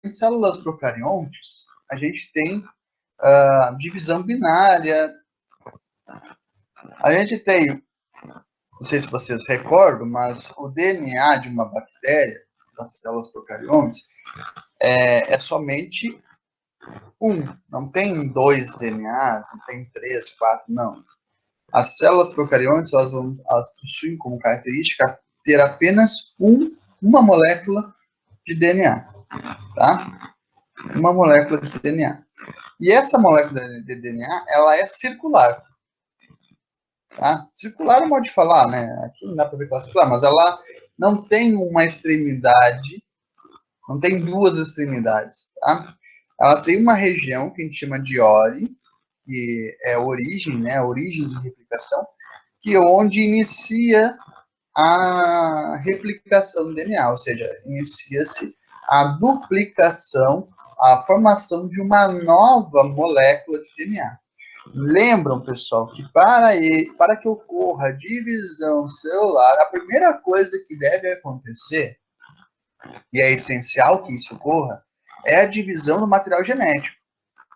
em células procariontes, a gente tem divisão binária. A gente tem, não sei se vocês recordam, mas o DNA de uma bactéria, das células procariontes, é somente um. Não tem 2 DNAs, não tem 3, 4, não. As células procariontes, elas possuem como característica ter apenas uma molécula de DNA, tá? Uma molécula de DNA. E essa molécula de DNA, ela é circular. Tá? Circular é um modo de falar, né? Aqui não dá para ver com circular, mas ela não tem uma extremidade, não tem duas extremidades, tá? Ela tem uma região que a gente chama de ore, que é a origem, né? A origem de replicação, que é onde inicia a replicação do DNA, ou seja, inicia-se a duplicação, a formação de uma nova molécula de DNA. Lembram, pessoal, que para que ocorra a divisão celular, a primeira coisa que deve acontecer, e é essencial que isso ocorra, é a divisão do material genético,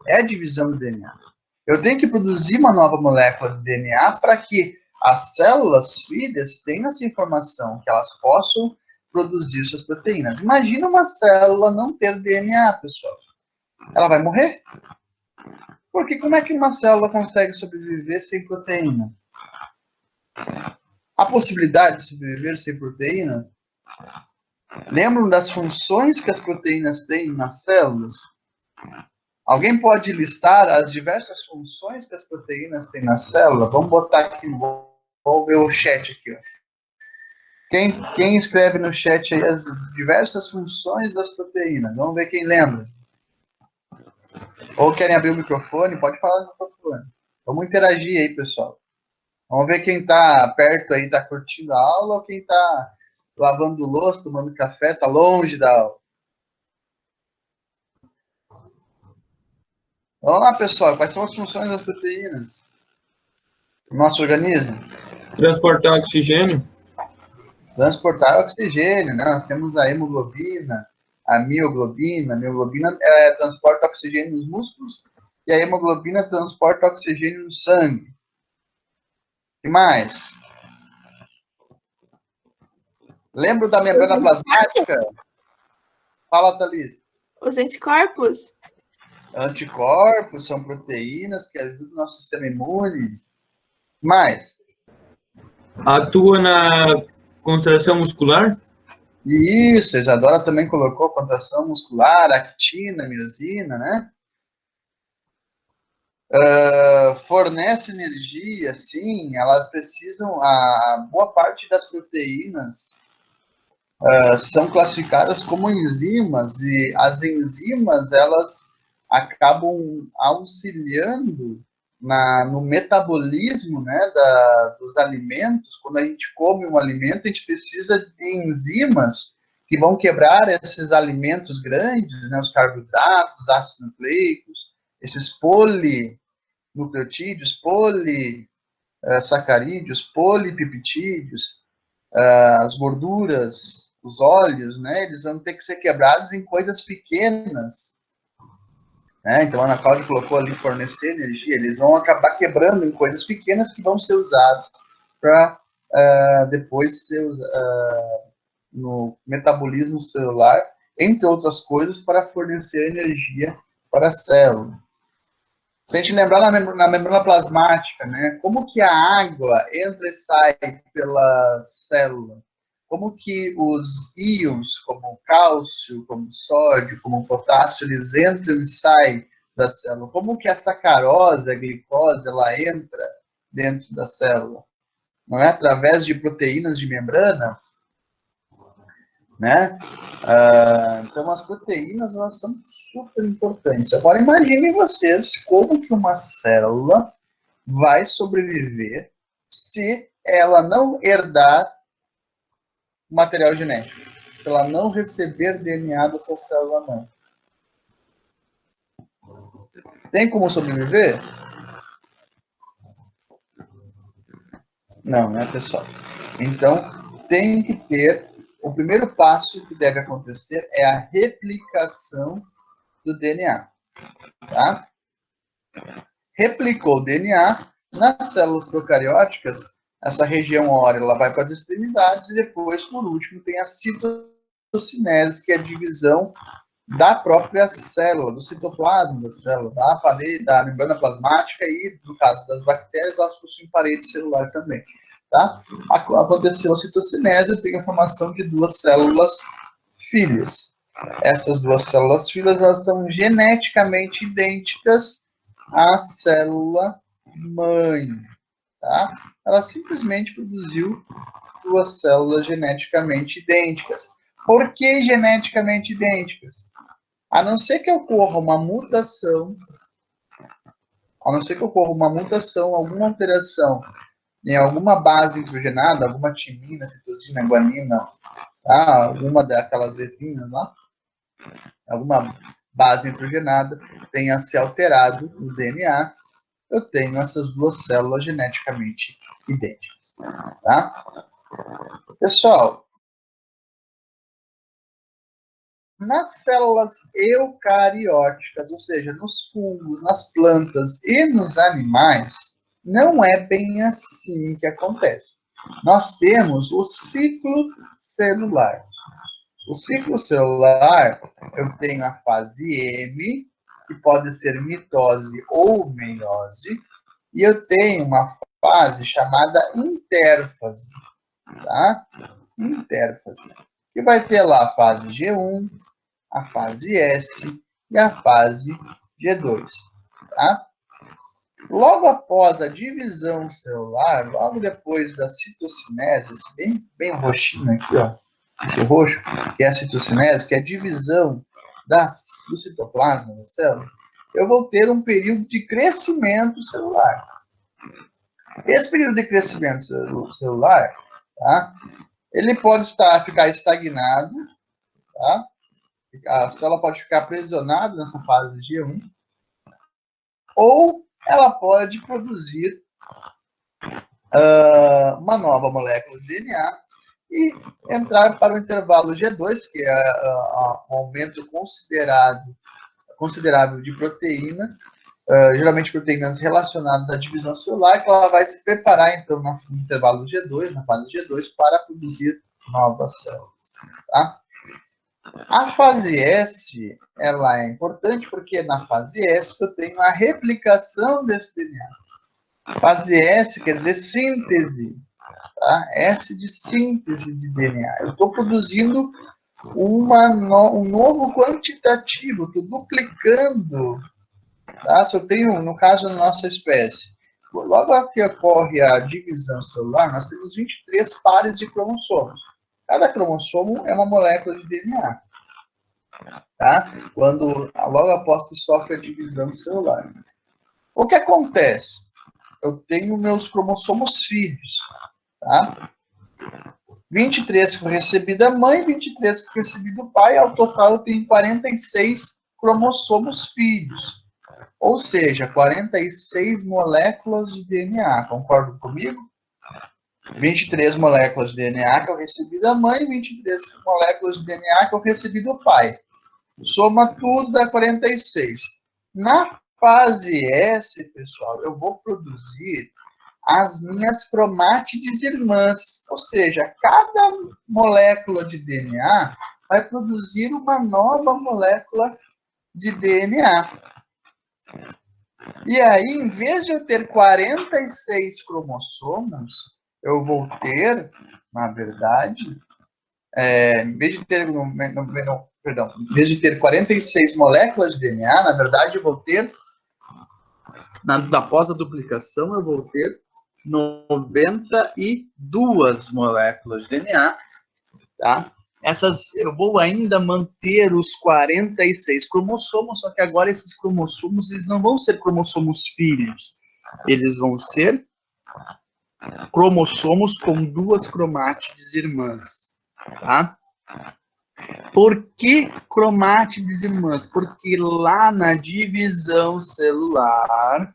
é a divisão do DNA. Eu tenho que produzir uma nova molécula de DNA para que as células filhas tenham essa informação, que elas possam produzir suas proteínas. Imagina uma célula não ter DNA, pessoal. Ela vai morrer. Porque como é que uma célula consegue sobreviver sem proteína? A possibilidade de sobreviver sem proteína? Lembram das funções que as proteínas têm nas células? Alguém pode listar as diversas funções que as proteínas têm na célula? Vamos botar aqui, vamos ver o chat aqui. Ó. Quem escreve no chat aí as diversas funções das proteínas? Vamos ver quem lembra. Ou querem abrir o microfone? Pode falar no microfone. Vamos interagir aí, pessoal. Vamos ver quem está perto aí, está curtindo a aula, ou quem está lavando louça, tomando café, está longe da aula. Vamos lá, pessoal. Quais são as funções das proteínas no nosso organismo? Transportar oxigênio. Transportar oxigênio, né? Nós temos a hemoglobina, a mioglobina. A mioglobina transporta oxigênio nos músculos e a hemoglobina transporta oxigênio no sangue. O que mais? Lembra da membrana plasmática? Fala, Thalys. Os anticorpos? Anticorpos são proteínas que ajudam o nosso sistema imune. Mais? Atua na contração muscular? Isso, a Isadora também colocou contração muscular, actina, miosina, né? Fornece energia, sim, elas precisam, a boa parte das proteínas são classificadas como enzimas, e as enzimas, elas acabam auxiliando no metabolismo, né, dos alimentos. Quando a gente come um alimento, a gente precisa de enzimas que vão quebrar esses alimentos grandes, né, os carboidratos, ácidos nucleicos, esses polinucleotídeos, polissacarídeos, polipeptídeos, as gorduras, os óleos, né, eles vão ter que ser quebrados em coisas pequenas. Né? Então, a Ana Cláudia colocou ali fornecer energia, eles vão acabar quebrando em coisas pequenas que vão ser usados para depois ser no metabolismo celular, entre outras coisas, para fornecer energia para a célula. Se a gente lembrar na membrana plasmática, né, como que a água entra e sai pela célula? Como que os íons, como o cálcio, como o sódio, como o potássio, eles entram e saem da célula? Como que a sacarose, a glicose, ela entra dentro da célula? Não é através de proteínas de membrana? Né? Então, as proteínas, elas são super importantes. Agora, imaginem vocês como que uma célula vai sobreviver se ela não herdar material genético, se ela não receber DNA da sua célula mãe. Tem como sobreviver? Não, né, pessoal? Então, tem que ter o primeiro passo que deve acontecer é a replicação do DNA. Tá? Replicou o DNA, nas células procarióticas, essa região órea ela vai para as extremidades e depois, por último, tem a citocinese, que é a divisão da própria célula, do citoplasma da célula, da parede, da membrana plasmática e, no caso das bactérias, elas possuem parede celular também. Tá? Aconteceu a citocinese, eu tenho a formação de duas células filhas. Essas duas células filhas elas são geneticamente idênticas à célula mãe. Tá? Ela simplesmente produziu duas células geneticamente idênticas. Por que geneticamente idênticas? A não ser que ocorra uma mutação, alguma alteração em alguma base nitrogenada, alguma timina, citosina, guanina, tá? Alguma daquelas letrinhas lá, alguma base nitrogenada tenha se alterado no DNA, eu tenho essas duas células geneticamente idênticas. Tá? Pessoal, nas células eucarióticas, ou seja, nos fungos, nas plantas e nos animais, não é bem assim que acontece. Nós temos o ciclo celular. O ciclo celular, eu tenho a fase M, que pode ser mitose ou meiose, e eu tenho uma fase chamada intérfase, tá? Intérfase, que vai ter lá a fase G1, a fase S e a fase G2, tá? Logo após a divisão celular, logo depois da citocinese, bem roxinho aqui, ó, esse roxo, que é a citocinese, que é a divisão do citoplasma da célula, eu vou ter um período de crescimento celular. Esse período de crescimento celular, tá? Ele pode ficar estagnado, tá? A célula pode ficar aprisionada nessa fase G1, ou ela pode produzir uma nova molécula de DNA e entrar para o intervalo G2, que é um aumento considerável de proteína, geralmente proteínas relacionadas à divisão celular, que ela vai se preparar, então, no intervalo G2, na fase G2, para produzir novas células. Tá? A fase S, ela é importante porque na fase S eu tenho a replicação desse DNA. Fase S quer dizer síntese, tá? S de síntese de DNA. Eu estou produzindo um novo quantitativo, estou duplicando. Tá? Se eu tenho, no caso da nossa espécie, logo que ocorre a divisão celular, nós temos 23 pares de cromossomos. Cada cromossomo é uma molécula de DNA. Tá? Logo após que sofre a divisão celular. O que acontece? Eu tenho meus cromossomos filhos. Tá? 23 que eu recebi da mãe, 23 que eu recebi do pai, ao total eu tenho 46 cromossomos filhos. Ou seja, 46 moléculas de DNA. Concordam comigo? 23 moléculas de DNA que eu recebi da mãe, 23 moléculas de DNA que eu recebi do pai. Soma tudo, dá 46. Na fase S, pessoal, eu vou produzir as minhas cromátides irmãs. Ou seja, cada molécula de DNA vai produzir uma nova molécula de DNA. E aí, em vez de eu ter 46 cromossomos, eu vou ter, na verdade, em vez de ter, em vez de ter 46 moléculas de DNA, na verdade, eu vou ter, após a duplicação, eu vou ter 92 moléculas de DNA, tá? Eu vou ainda manter os 46 cromossomos, só que agora esses cromossomos eles não vão ser cromossomos filhos, eles vão ser cromossomos com duas cromátides irmãs, tá? Por que cromátides irmãs? Porque lá na divisão celular,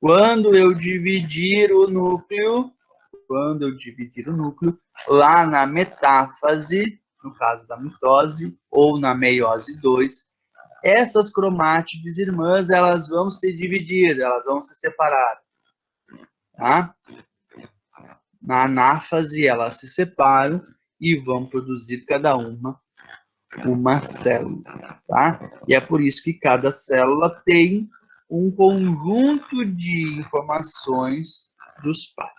quando eu dividir o núcleo, quando eu dividir o núcleo, lá na metáfase, no caso da mitose, ou na meiose 2, essas cromátides irmãs, elas vão se dividir, elas vão se separar. Tá? Na anáfase, elas se separam e vão produzir cada uma célula. Tá? E é por isso que cada célula tem um conjunto de informações dos pais.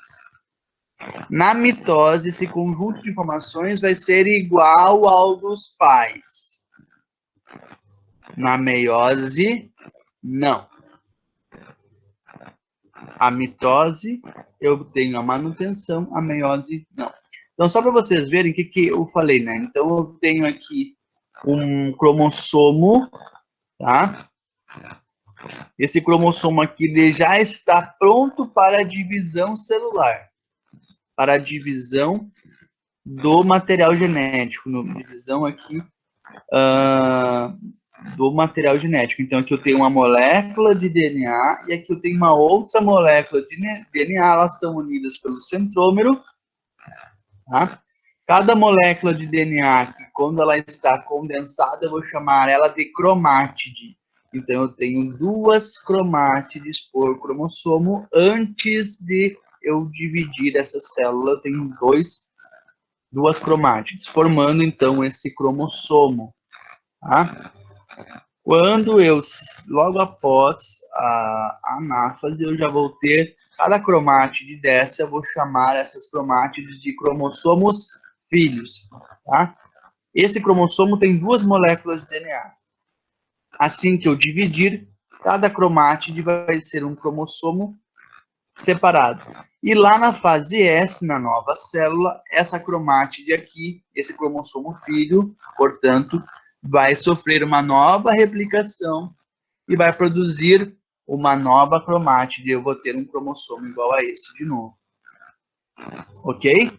Na mitose, esse conjunto de informações vai ser igual ao dos pais. Na meiose, não. A mitose, eu tenho a manutenção, a meiose, não. Então, só para vocês verem o que eu falei, né? Então, eu tenho aqui um cromossomo, tá? Esse cromossomo aqui ele já está pronto para a divisão celular, para a divisão do material genético, divisão aqui do material genético. Então, aqui eu tenho uma molécula de DNA e aqui eu tenho uma outra molécula de DNA, elas estão unidas pelo centrômero. Tá? Cada molécula de DNA, quando ela está condensada, eu vou chamar ela de cromátide. Então, eu tenho 2 cromátides por cromossomo. Antes de eu dividir essa célula, eu tenho 2 cromátides, formando, então, esse cromossomo. Tá? Quando eu, logo após a anáfase, eu já vou ter cada cromátide dessa, eu vou chamar essas cromátides de cromossomos filhos. Tá? Esse cromossomo tem 2 moléculas de DNA. Assim que eu dividir, cada cromátide vai ser um cromossomo separado. E lá na fase S, na nova célula, essa cromátide aqui, esse cromossomo filho, portanto, vai sofrer uma nova replicação e vai produzir uma nova cromátide. Eu vou ter um cromossomo igual a esse de novo. Ok?